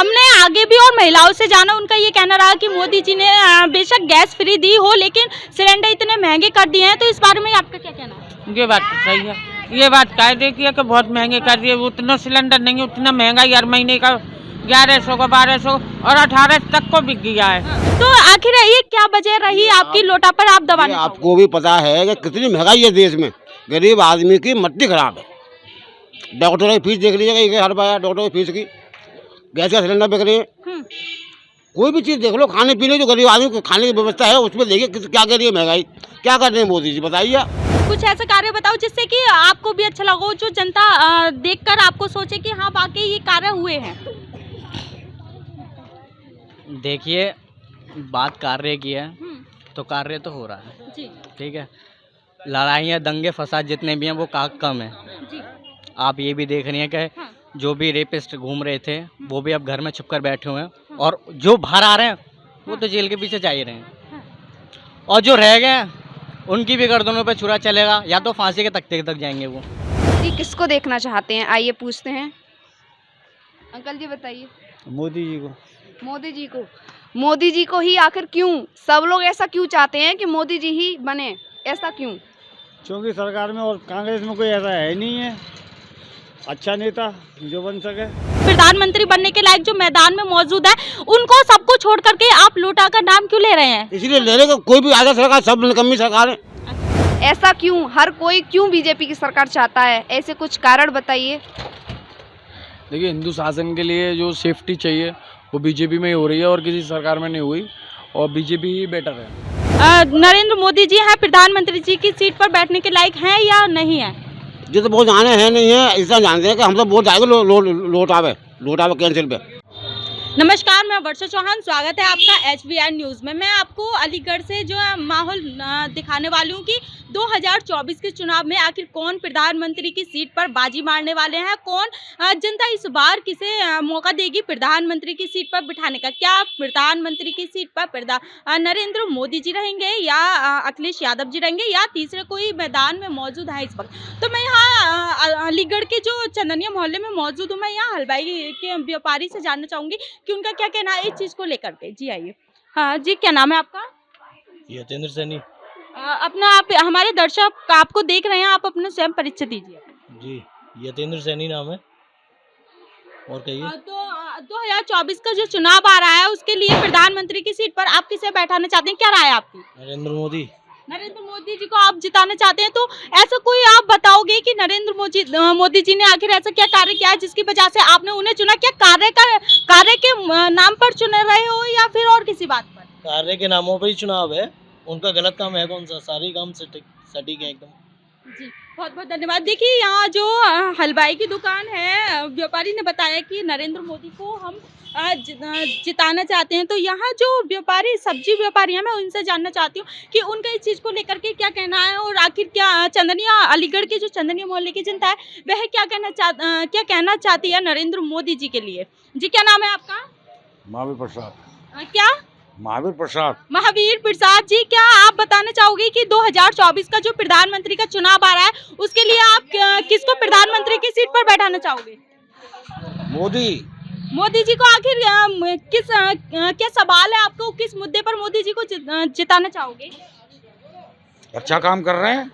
हमने आगे भी और महिलाओं से जाना, उनका ये कहना रहा कि मोदी जी ने बेशक गैस फ्री दी हो लेकिन सिलेंडर इतने महंगे कर दिए हैं, तो इस बारे में आपका क्या कहना है? ये बात तो सही है, ये बात कायदे की है कि बहुत महंगे कर दिए। उतना सिलेंडर नहीं, उतना महंगा हर महीने का 1100 का 1200 और 1800 तक को बिक गया है। तो आखिर ये क्या वजह रही आपकी लोटा पर आप दबाने? आपको भी पता है कि कितनी महंगाई है देश में, गरीब आदमी की मट्टी खराब है। डॉक्टर की फीस देख लीजिएगा, हर बार डॉक्टर की फीस की, गैस का सिलेंडर बिक रही है, कोई भी चीज़ देख लो, खाने पीने जो गरीब आदमी को खाने की व्यवस्था है उसमें देखिए क्या कर रही है महंगाई, क्या कर रहे हैं मोदी जी, बताइए। कुछ ऐसा कार्य बताओ जिससे कि आपको भी अच्छा लगा, जो जनता देखकर आपको सोचे कि हाँ वाकई ये कार्य हुए हैं। देखिए, बात कार्य की है तो कार्य तो हो रहा है जी ठीक है। लड़ाइयाँ दंगे फसाद जितने भी हैं वो कम है। जी आप ये भी देख रही हैं कि जो भी रेपिस्ट घूम रहे थे वो भी अब घर में छुपकर बैठे हुए हैं, और जो बाहर आ रहे हैं वो तो जेल के पीछे जा ही रहे हैं, और जो रह गए हैं उनकी भी गर्दनों पे छुरा चलेगा, या तो फांसी के तख्ते तक जाएंगे वो। जी किसको देखना चाहते हैं, आइए पूछते हैं। अंकल जी बताइए। मोदी जी को। मोदी जी को, मोदी जी को ही आखिर क्यों? सब लोग ऐसा क्यों चाहते हैं कि मोदी जी ही बने, ऐसा क्यों? क्योंकि सरकार में और कांग्रेस में कोई ऐसा है नहीं है अच्छा नेता जो बन सके। प्रधानमंत्री बनने के लायक जो मैदान में मौजूद है, उनको सबको छोड़ करके आप लोटा का नाम क्यों ले रहे हैं? इसलिए ले रहे कोई भी आगे सरकार, सब निकम्मी सरकार है। ऐसा क्यों? हर कोई क्यों बीजेपी की सरकार चाहता है, ऐसे कुछ कारण बताइए। देखिए, हिंदू शासन के लिए जो सेफ्टी चाहिए वो बीजेपी में ही हो रही है और किसी सरकार में नहीं हुई, और बीजेपी ही बेटर है। नरेंद्र मोदी जी हैं प्रधानमंत्री जी की सीट पर बैठने के लायक हैं या नहीं है? जो तो बहुत जाने हैं नहीं है, ऐसा जानते हैं कि हम तो बहुत जाएंगे लोटावे कैंसिल पे। नमस्कार, मैं वर्षा चौहान, स्वागत है आपका HBR न्यूज़ में। मैं आपको अलीगढ़ से जो माहौल दिखाने वाली हूँ कि 2024 के चुनाव में आखिर कौन प्रधानमंत्री की सीट पर बाजी मारने वाले हैं, कौन जनता इस बार किसे मौका देगी प्रधानमंत्री की सीट पर बिठाने का। क्या प्रधानमंत्री की सीट पर नरेंद्र मोदी जी रहेंगे या अखिलेश यादव जी रहेंगे, या तीसरे कोई मैदान में मौजूद है इस वक्त? तो मैं यहाँ अलीगढ़ के जो चंदनिया मोहल्ले में मौजूद हूँ। मैं यहाँ हलवाई के व्यापारी से जानना चाहूँगी कि उनका क्या कहना है इस चीज़ को लेकर के। जी आइए। हाँ जी, क्या नाम है आपका? यतेंद्र सैनी। अपना आप हमारे दर्शक आपको देख रहे हैं, आप अपना स्वयं परिचय दीजिए। जी, यतेंद्र सैनी नाम है। और कहिए। तो 2024 का जो चुनाव आ रहा है उसके लिए प्रधानमंत्री की सीट पर आप किसे बैठाना चाहते हैं, क्या राय है आपकी? नरेंद्र मोदी। नरेंद्र मोदी जी को आप जिताना चाहते हैं, तो ऐसा कोई आप बताओगे कि नरेंद्र मोदी जी ने आखिर ऐसा क्या कार्य किया है जिसकी वजह से आपने उन्हें चुना? क्या कार्य के नाम पर चुन रहे हो या फिर और किसी बात पर? कार्य के नामों पर ही चुनाव है, उनका गलत काम है कौन सा? सारे काम सटीक है एकदम। जी, बहुत बहुत धन्यवाद। देखिए, यहाँ जो हलवाई की दुकान है, व्यापारी ने बताया कि नरेंद्र मोदी को हम जिताना चाहते हैं। तो यहाँ जो व्यापारी, सब्जी व्यापारी हैं, मैं उनसे जानना चाहती हूँ कि उनका इस चीज़ को लेकर के क्या कहना है, और आखिर क्या चंदनिया, अलीगढ़ के जो चंदनिया मोहल्ले की जनता है वह क्या कहना चाहती है नरेंद्र मोदी जी के लिए। जी, क्या नाम है आपका? महावीर प्रसाद। क्या? महावीर प्रसाद। महावीर प्रसाद जी, क्या आप बताना चाहोगे कि 2024 का जो प्रधानमंत्री का चुनाव आ रहा है उसके लिए आप किसको प्रधानमंत्री की सीट पर बैठाना चाहोगे? मोदी जी को। आखिर क्या सवाल है आपको, किस मुद्दे पर मोदी जी को जिताना चाहोगे? अच्छा काम कर रहे हैं।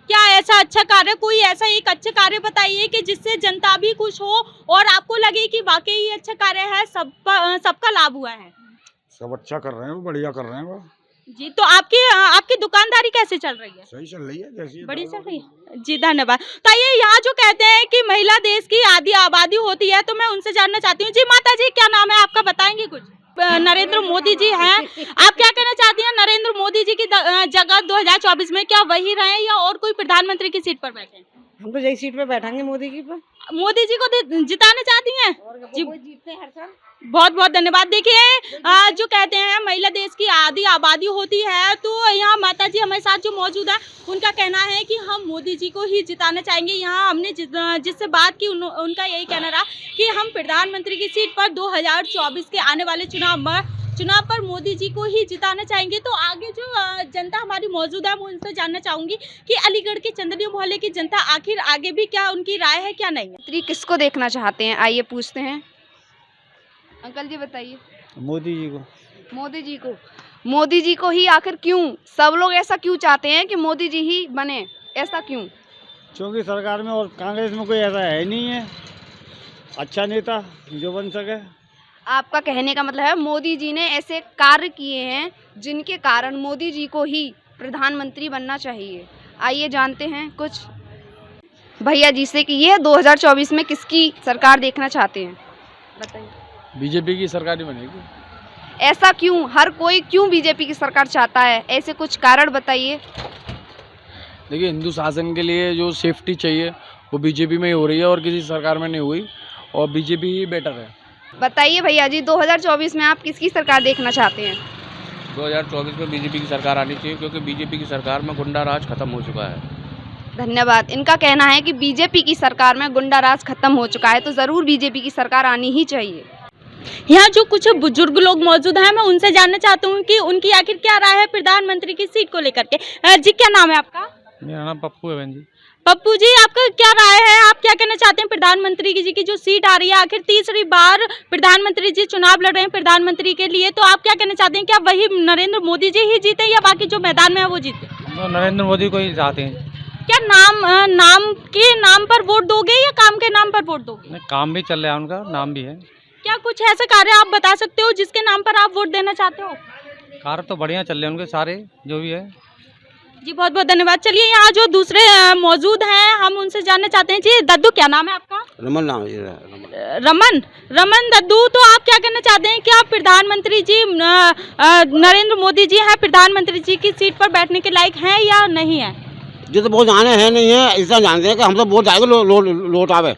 क्या ऐसा अच्छा कार्य, कोई ऐसा एक अच्छा कार्य बताइए कि जिससे जनता भी खुश हो और आपको लगे कि वाकई ये अच्छा कार्य है, सबका लाभ हुआ है। सब अच्छा कर रहे हैं, वो बढ़िया कर रहे हैं वो। जी, तो आपकी दुकानदारी कैसे चल रही है? सही चल रही है, जैसी बड़ी चल रही है। जी, धन्यवाद। तो ये यहाँ जो कहते हैं कि महिला देश की आधी आबादी होती है, तो मैं उनसे जानना चाहती हूँ। जी माता जी, क्या नाम है आपका, बताएंगे कुछ? नरेंद्र मोदी जी हैं, आप क्या कहना चाहती हैं? नरेंद्र मोदी जी की जगह 2024 में क्या वही रहे या और कोई प्रधानमंत्री की सीट पर बैठे? हम तो यही सीट पे बैठेंगे, मोदी की पर। मोदी जी को जिताना चाहती हैं? जी, जीतते हैं हर साल। बहुत बहुत धन्यवाद। देखिए, जो कहते हैं महिला देश की आधी आबादी होती है, तो यहाँ माता जी हमारे साथ जो मौजूद है उनका कहना है कि हम मोदी जी को ही जिताना चाहेंगे। यहाँ हमने जिससे बात की उनका यही कहना रहा कि हम प्रधानमंत्री की सीट पर 2024 के आने वाले चुनाव पर मोदी जी को ही जिताना चाहेंगे। तो आगे जो जनता हमारी मौजूद है मैं उनसे जानना चाहूंगी कि अलीगढ़ के चंदनिया मोहल्ले की जनता आखिर आगे भी क्या उनकी राय है, क्या नहीं है। किसको देखना चाहते हैं, आइए पूछते हैं। अंकल जी बताइए। मोदी जी को। मोदी जी को ही आखिर क्यों, सब लोग ऐसा क्यों चाहते हैं कि मोदी जी ही बने, ऐसा क्यों? क्योंकि सरकार में और कांग्रेस में कोई ऐसा है नहीं है अच्छा नेता जो बन सके। आपका कहने का मतलब है मोदी जी ने ऐसे कार्य किए हैं जिनके कारण मोदी जी को ही प्रधानमंत्री बनना चाहिए। आइए जानते हैं कुछ भैया जी से कि ये 2024 में किसकी सरकार देखना चाहते हैं, बताइए। बीजेपी की सरकार ही बनेगी। ऐसा क्यों, हर कोई क्यों बीजेपी की सरकार चाहता है, ऐसे कुछ कारण बताइए। देखिए, हिंदू शासन के लिए जो सेफ्टी चाहिए वो बीजेपी में ही हो रही है और किसी सरकार में नहीं हुई, और बीजेपी ही बेटर है। बताइए भैया जी 2024 में आप किसकी सरकार देखना चाहते हैं? 2024 में बीजेपी की सरकार आनी चाहिए, क्योंकि बीजेपी की सरकार में गुंडा राज खत्म हो चुका है। धन्यवाद। इनका कहना है कि बीजेपी की सरकार में गुंडा राज खत्म हो चुका है, तो ज़रूर बीजेपी की सरकार आनी ही चाहिए। यहाँ जो कुछ बुजुर्ग लोग मौजूद हैं, मैं उनसे जानना चाहती हूँ कि उनकी आखिर क्या राय है प्रधानमंत्री की सीट को लेकर के। जी क्या नाम है आपका? मेरा नाम पप्पू है बहन जी। पप्पू जी, आपका क्या राय है, आप क्या कहना चाहते हैं प्रधानमंत्री जी की जो सीट आ रही है, आखिर तीसरी बार प्रधानमंत्री जी चुनाव लड़ रहे हैं प्रधानमंत्री के लिए, तो आप क्या कहना चाहते हैं, क्या वही नरेंद्र मोदी जी ही जीते या बाकी जो मैदान में है वो जीते? तो नरेंद्र मोदी को ही चाहते हैं। क्या नाम के नाम पर वोट दोगे या काम के नाम पर वोट दोगे? काम भी चल रहा है उनका, नाम भी है। क्या कुछ ऐसे कार्य आप बता सकते हो जिसके नाम पर आप वोट देना चाहते हो? कार्य तो बढ़िया चल रहे हैं उनके सारे, जो भी है। जी बहुत बहुत धन्यवाद। चलिए यहाँ जो दूसरे मौजूद हैं, हम उनसे जानना चाहते हैं। जी दद्दू, क्या नाम है आपका? रमन नाम है। रमन दद्दू, तो आप क्या कहना चाहते हैं कि आप प्रधानमंत्री जी नरेंद्र मोदी जी हैं प्रधानमंत्री जी की सीट पर बैठने के लायक हैं या नहीं है? जो तो बहुत जाने हैं नहीं है, ऐसा जानते हैं कि हम तो वोट आएगा लोटावे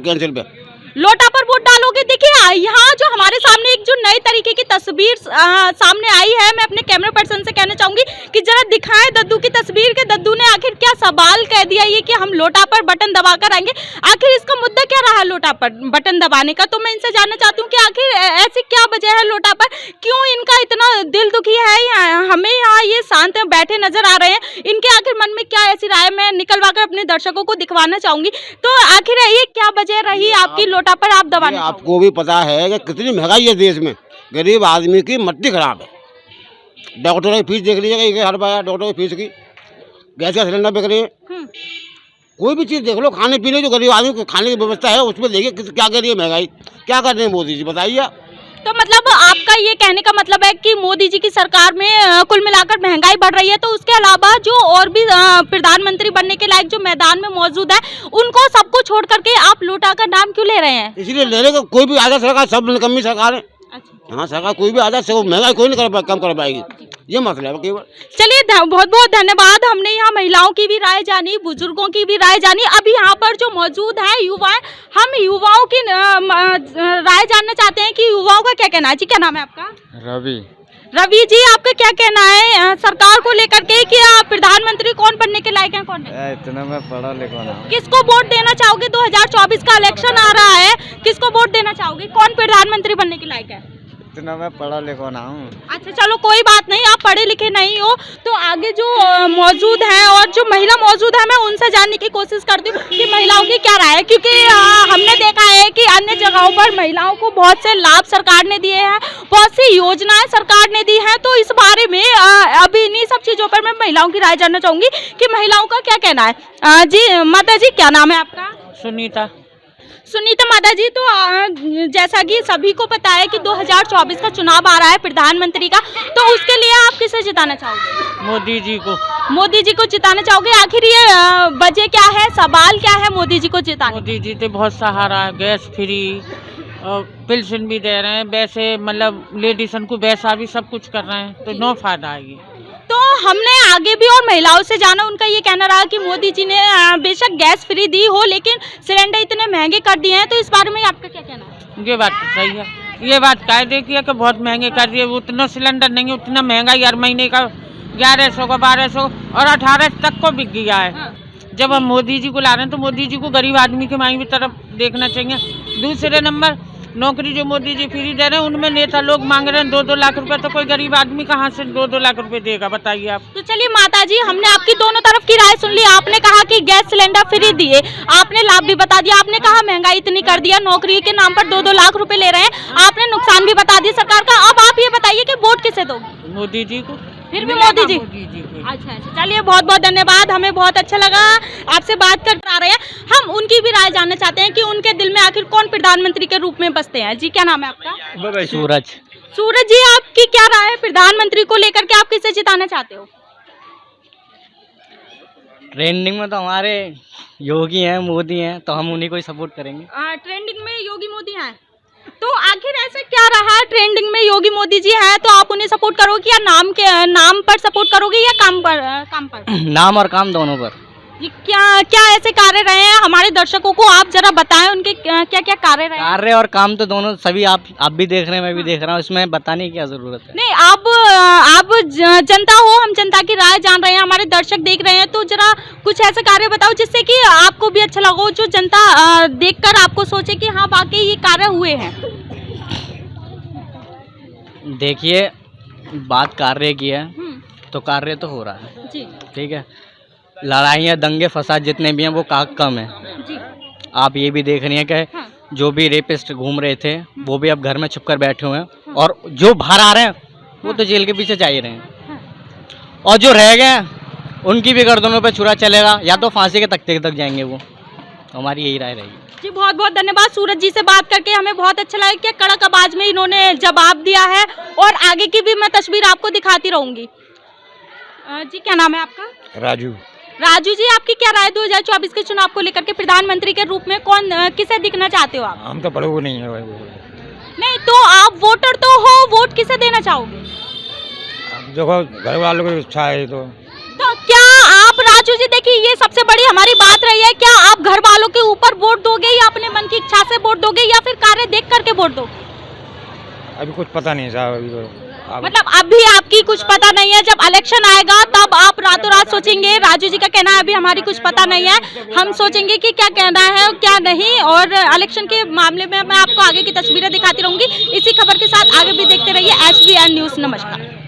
कैंसिल पे। लोटा पर वोट डालोगे? देखिए यहाँ जो हमारे सामने एक जो नई तरीके की तस्वीर सामने आई है, मैं अपने कैमरा पर्सन से कहना चाहूंगी कि जरा दिखाएं दद्दू की तस्वीर के दद्दू ने आखिर क्या सवाल कह दिया ये कि हम लोटा पर बटन दबाकर आएंगे। आखिर इसका मुद्दा क्या रहा लोटा पर बटन दबाने का? तो मैं इनसे जानना चाहती हूँ कि आखिर ऐसी क्या वजह है लोटा पर, क्यों इनका इतना दिल दुखी है? हमें यहाँ ये शांत बैठे नजर आ रहे हैं, इनके आखिर मन में क्या ऐसी राय मैं निकलवा कर अपने दर्शकों को दिखवाना चाहूंगी। तो आखिर ये क्या वजह रही आपकी लोटा पर आप दबाने? आपको भी पता है कि कितनी महंगाई है देश में, गरीब आदमी की मट्टी खराब है। डॉक्टर की फीस देख लीजिएगा, हर बार डॉक्टर की फीस की, गैस का सिलेंडर बिक रहे हैं, कोई भी चीज़ देख लो, खाने पीने जो गरीब आदमी को खाने की व्यवस्था है उसमें देखिए क्या कर रही है महंगाई, क्या कर रहे हैं मोदी जी, बताइए। तो मतलब आपका ये कहने का मतलब है कि मोदी जी की सरकार में कुल मिलाकर महंगाई बढ़ रही है, तो उसके अलावा जो और भी प्रधानमंत्री बनने के लायक जो मैदान में मौजूद है, उनको सबको छोड़ करके आप लोटा का नाम क्यों ले रहे हैं? इसलिए ले रहे, कोई भी आधा सरकार, सब निकम्मी सरकार है। अच्छा। हाँ, सरकार कोई भी आधा से महंगाई कोई नहीं कम कर पाएगी, ये मसला है केवल। चलिए बहुत बहुत धन्यवाद। हमने यहाँ महिलाओं की भी राय जानी, बुजुर्गों की भी राय जानी। अभी यहाँ पर जो मौजूद है युवा है, हम युवाओं की राय जानना चाहते हैं कि युवाओं का क्या कहना है। जी क्या नाम है आपका? रवि जी, आपका क्या कहना है सरकार को लेकर के कि प्रधानमंत्री कौन बनने के लायक है, कौन है? इतना मैं पढ़ा लिखा ना। किसको वोट देना चाहोगे? 2024 का इलेक्शन आ रहा है, किसको वोट देना चाहोगे? कौन प्रधानमंत्री बनने के लायक है? इतना मैं पढ़ा लिखा ना हूँ। अच्छा चलो कोई बात नहीं, आप पढ़े लिखे नहीं हो, तो आगे जो मौजूद हैं और जो महिला मौजूद है, मैं उनसे जानने की कोशिश करती हूँ कि महिलाओं की क्या राय है, क्योंकि हमने देखा है कि अन्य जगहों पर महिलाओं को बहुत से लाभ सरकार ने दिए हैं, बहुत सी योजनाएं सरकार ने दी हैं। तो इस बारे में अभी इन्हीं सब चीज़ों पर मैं महिलाओं की राय जानना चाहूँगी कि महिलाओं का क्या कहना है। जी माता जी, क्या नाम है आपका? सुनीता माता जी, तो जैसा कि सभी को पता है कि 2024 का चुनाव आ रहा है प्रधानमंत्री का, तो उसके लिए आप किसे जिताना चाहोगे? मोदी जी को। मोदी जी को जिताना चाहोगे? आखिर ये वजह क्या है, सवाल क्या है मोदी जी को जिताने? मोदी जी तो बहुत सहारा है, गैस फ्री और पेंशन भी दे रहे हैं, वैसे मतलब लेडीसन को वैसा भी सब कुछ कर रहे हैं, तो नो फायदा आएगी। तो हमने आगे भी और महिलाओं से जाना, उनका ये कहना रहा कि मोदी जी ने बेशक गैस फ्री दी हो, लेकिन सिलेंडर इतने महंगे कर दिए हैं, तो इस बारे में आपका क्या कहना है? ये बात तो सही है, ये बात कायदे की है कि बहुत महंगे कर दिए, उतना सिलेंडर नहीं है, उतना महंगा हर महीने का 1100 का 1200 और 1800 तक को बिक गया है। हाँ। जब हम मोदी जी को ला रहे हैं तो मोदी जी को गरीब आदमी के मांग की तरफ देखना चाहिए। दूसरे नंबर नौकरी जो मोदी जी फ्री दे रहे हैं उनमें नेता लोग मांग रहे हैं 2-2 लाख रुपए, तो कोई गरीब आदमी कहाँ से 2-2 लाख रुपए देगा, बताइए आप। तो चलिए माता जी, हमने आपकी दोनों तरफ की राय सुन ली। आपने कहा कि गैस सिलेंडर फ्री दिए, आपने लाभ भी बता दिया, आपने कहा महंगाई इतनी कर दिया, नौकरी के नाम पर 2-2 लाख रुपए ले रहे हैं, आपने नुकसान भी बता दिया सरकार का। अब आप ये बताइए कि वोट किसे दोगे? मोदी जी को। फिर भी मोदी जी? को। अच्छा, चलिए बहुत बहुत धन्यवाद, हमें बहुत अच्छा लगा आपसे बात कर आ रहे हैं। हम उनकी भी राय जानना चाहते हैं कि उनके दिल में आखिर कौन प्रधानमंत्री के रूप में बसते हैं। जी क्या नाम है आपका? सूरज। सूरज जी, आपकी क्या राय है प्रधानमंत्री को लेकर के, आप किसे जिताना चाहते हो? ट्रेंडिंग में तो हमारे योगी हैं, मोदी हैं, तो हम उन्हीं को ही सपोर्ट करेंगे। ट्रेंडिंग में योगी मोदी हैं, तो आखिर ऐसा क्या रहा ट्रेंडिंग में योगी मोदी जी है तो आप उन्हें सपोर्ट करोगे, या नाम पर सपोर्ट करोगे या काम पर? नाम और काम दोनों पर। जी, क्या ऐसे कार्य रहे हैं हमारे दर्शकों को आप जरा बताएं, उनके क्या क्या कार्य रहे हैं? कार्य और काम तो दोनों सभी आप भी देख रहे हैं, मैं भी देख रहा हूँ, इसमें बताने की क्या जरूरत है। नहीं, आप जनता हो, हम जनता की राय जान रहे हैं, हमारे दर्शक देख रहे हैं, तो जरा कुछ ऐसे कार्य बताओ जिससे कि आपको भी अच्छा लगा, जो जनता देखकर आपको सोचे कि हाँ वाकई ये कार्य हुए हैं। देखिए, बात कार्य की है तो कार्य तो हो रहा है जी, ठीक है। लड़ाइयाँ, दंगे फसाद जितने भी हैं वो कम है जी। आप ये भी देख रही हैं कि हाँ। जो भी रेपिस्ट घूम रहे थे वो भी अब घर में छुप कर बैठे हुए हैं, और जो बाहर आ रहे हैं वो तो जेल के पीछे जा ही रहे हैं, और जो रह गए उनकी भी गर्दनों पे छुरा चलेगा, या तो फांसी के तख्ते तक जाएंगे वो। हमारी यही राय रहेगी। जी, बहुत बहुत धन्यवाद। सूरज जी से बात करके हमें बहुत अच्छा लगा कि कड़क आवाज में इन्होंने जवाब दिया है, और आगे की भी मैं तस्वीर आपको दिखाती रहूंगी। जी क्या नाम है आपका? राजू जी, आपकी क्या राय 2024 के चुनाव को लेकर के, प्रधानमंत्री के रूप में कौन किसे दिखना चाहते हो आप? हम तो पढ़े हुए नहीं है भाई। नहीं तो आप वोटर तो हो, वोट किसे देना चाहोगे? देखो, घर वालों की इच्छा है तो क्या आप, राजू जी देखिए, ये सबसे बड़ी हमारी बात रही है, क्या आप घर वालों के ऊपर वोट दोगे, या अपने मन की इच्छा से वोट दोगे, या फिर कार्य देख करके वोट दोगे? अभी कुछ पता नहीं साहब, अभी तो मतलब अभी आपकी कुछ पता नहीं है, जब इलेक्शन आएगा तब आप रातों रात सोचेंगे। राजू जी का कहना है अभी हमारी कुछ पता नहीं है, हम सोचेंगे कि क्या कहना है और क्या नहीं, और इलेक्शन के मामले में मैं आपको आगे की तस्वीरें दिखाती रहूंगी। इसी खबर के साथ आगे भी देखते रहिए HVN न्यूज़। नमस्कार।